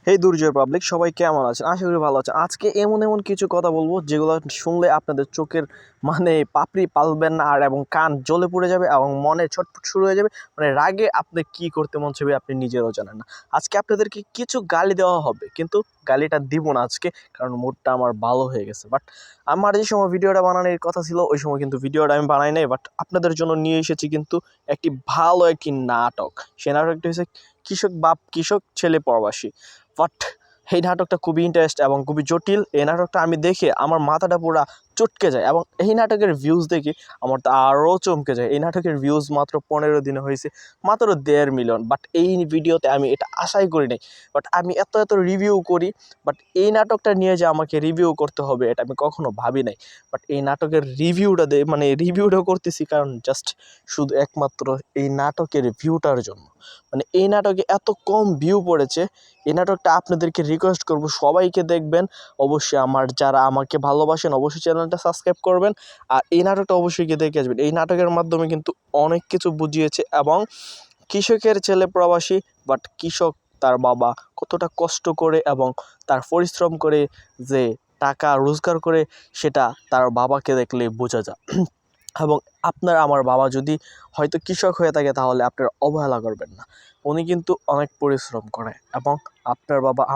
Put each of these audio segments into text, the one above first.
হেই দুর্জয় public, সবাই কেমন আছেন? আশা করি ভালো আছেন। আজকে এমন কিছু কথা বলবো যেগুলো শুনলে আপনাদের চোখের পাপড়ি পালবেন না, আর এবং কান জ্বলে পড়ে যাবে এবং মনে ছটফট শুরু হয়ে যাবে। রাগে আপনি কি করতে মন চাইবে আপনি নিজেরও জানেন না। আজকে আপনাদেরকে কিছু গালি দেওয়া হবে, কিন্তু গালিটা দিব না আজকে, কারণ মুডটা আমার ভালো হয়ে গেছে। বাট আমার যে সময় ভিডিওটা বানানোর কথা ছিল ওই সময় কিন্তু ভিডিওটা আমি বানাই নাই। বাট আপনাদের জন্য নিয়ে এসেছি কিন্তু একটি নাটক। সেই নাটকটি হচ্ছে কৃষক ছেলে প্রবাসী। বাট এই নাটকটা খুবই ইন্টারেস্ট এবং খুবই জটিল। এই নাটকটা আমি দেখে আমার মাথাটা পুরা চটকে যায়, এবং এই নাটকের ভিউজ দেখে আমার তো আরও চমকে যায়। এই নাটকের ভিউজ মাত্র 15 দিনে হয়েছে মাত্র 1.5 মিলিয়ন। বাট এই ভিডিওতে আমি এটা আশাই করি নাই। বাট আমি এত রিভিউ করি, বাট এই নাটকটা নিয়ে যে আমাকে রিভিউ করতে হবে এটা আমি কখনো ভাবি নাই। বাট এই নাটকের রিভিউটা করতেছি কারণ জাস্ট শুধু একমাত্র এই নাটকের ভিউটার জন্য। এই নাটকে এত কম ভিউ পড়েছে। এই নাটকটা আপনাদেরকে রিকোয়েস্ট করব সবাইকে দেখবেন। অবশ্যই যারা আমাকে ভালোবাসেন অবশ্যই চ্যানেলটা সাবস্ক্রাইব করবেন, আর এই নাটকটা অবশ্যই গিয়ে দেখে আসবেন। এই নাটকের মাধ্যমে কিন্তু অনেক কিছু বুঝিয়েছে, এবং কৃষকের ছেলে প্রবাসী, বাট কৃষক তার বাবা কতটা কষ্ট করে এবং তার পরিশ্রম করে যে টাকা রোজগার করে, সেটা তার বাবাকে দেখলে বোঝা যায়। এবং আমার বাবা যদি হয়তো কৃষক হয়ে থাকে তাহলে আপনারা অবহেলা করবেন না। উনি কিন্তু অনেক পরিশ্রম করে, এবং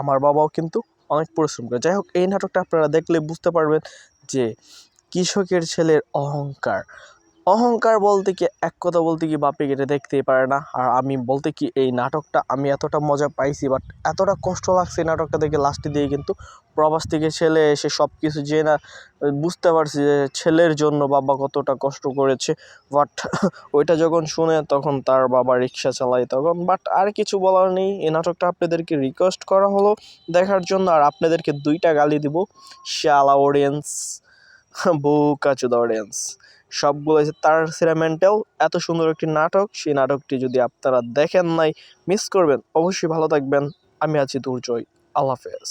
আমার বাবাও কিন্তু অনেক পরিশ্রম করে। যাই হোক, এই নাটকটা আপনারা দেখলে বুঝতে পারবেন যে কৃষকের ছেলের অহংকার বলতে কি, এক কথা বলতে কি, বাপে কেটে দেখতেই পারে না। আর আমি বলতে কি, এই নাটকটা আমি এতটা মজা পাইছি, বাট এতটা কষ্ট লাগছে এই নাটকটা দেখে, লাস্টে দিয়ে কিন্তু প্রবাস থেকে ছেলে এসে সব কিছু যে না বুঝতে পারছি যে ছেলের জন্য বাবা কতটা কষ্ট করেছে। বাট ওইটা যখন শুনে তখন তার বাবা রিক্সা চালায় তখন। বাট আর কিছু বলার নেই। এই নাটকটা আপনাদেরকে রিকোয়েস্ট করা হলো দেখার জন্য, আর আপনাদেরকে 2টা গালি দিব। শালা অডিয়েন্স, বোকাচোদা অডিয়েন্স, সবগুলো হচ্ছে তার সিনেমেন্টাল। এত সুন্দর একটি নাটক, সেই নাটকটি যদি আপনারা দেখেন নাই, মিস করবেন। অবশ্যই ভালো থাকবেন। আমি আছি দুর্জয়। আল্লাহ হাফেজ।